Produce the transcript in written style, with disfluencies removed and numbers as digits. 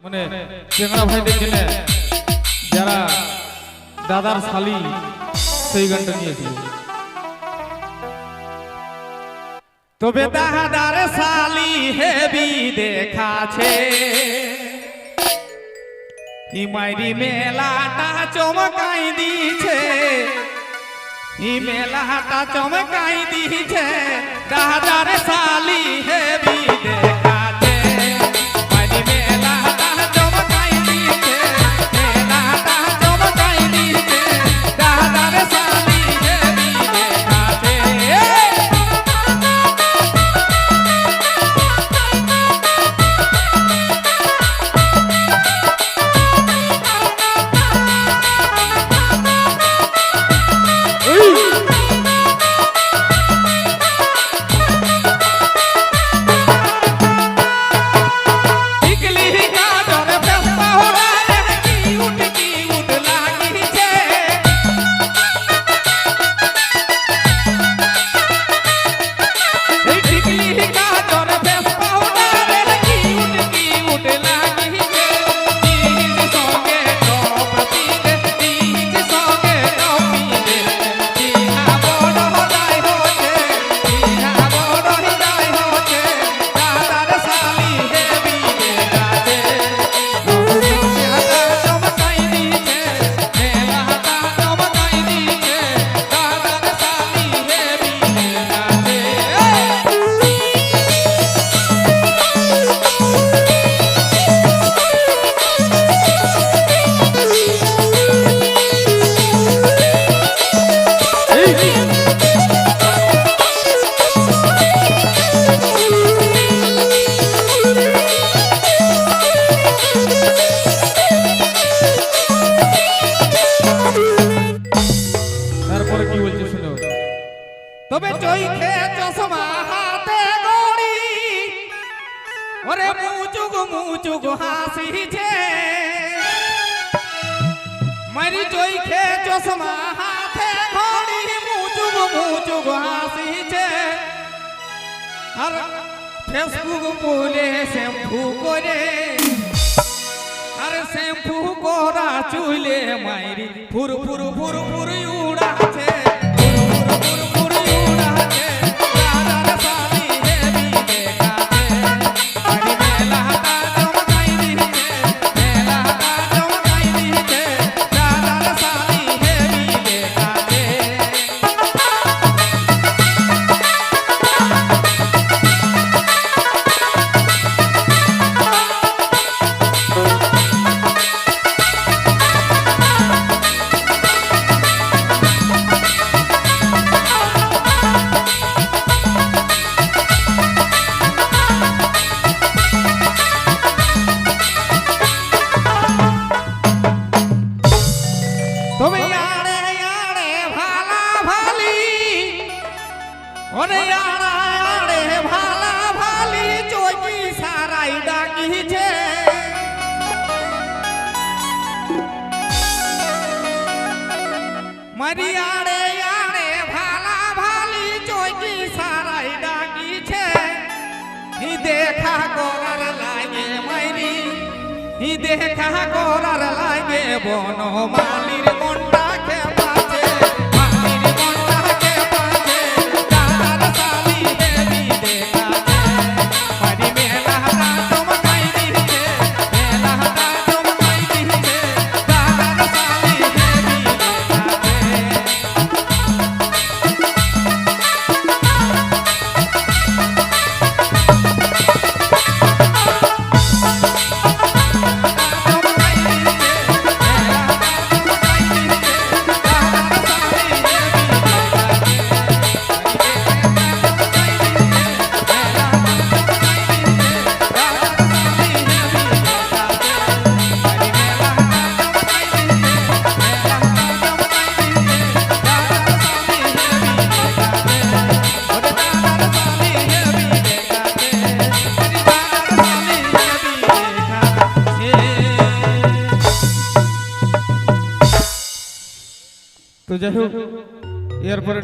মানে চেংড়া ভাইদের জন্য যারা দাদার শালি সেই গানটা নিয়েছিল। তবে দাদার শালি হেবি দেখাছে হিমাইরি মেলাটা চমকাই দিছে, মেলাটা চমকাই দিছে দাদার শালি হেবি দেখাছে। মাইরি মেলাটা চমকাই দিছে, মেলাটা চমকাই দিছে দাদার শালি হেবি দেখাছে। তবে চোখে চশমা হাতে গড়ি ওরে মুচুক মুচুক হাসিছে, মারি চোখে চশমা হাতে গড়ি মুচুক মুচুক হাসিছে। আর ফেসবুক বলে শ্যাম্পু করে, আর শ্যাম্পু করা চুলে মাইরি ফুর ফুর ফুর ফুর উড়াছে। ওরে আড়ে আড়ে ভালা ভালি চোখি সারাই ডাকিছে, মারি আড়ে আড়ে ভালা ভালি চোখি সারাই ডাকিছে। ই দেখা করার লাগে মাইরি, ই দেখা করার লাগে বনমালীর মনটা খেপাছে। তো যাই হোক এরপরে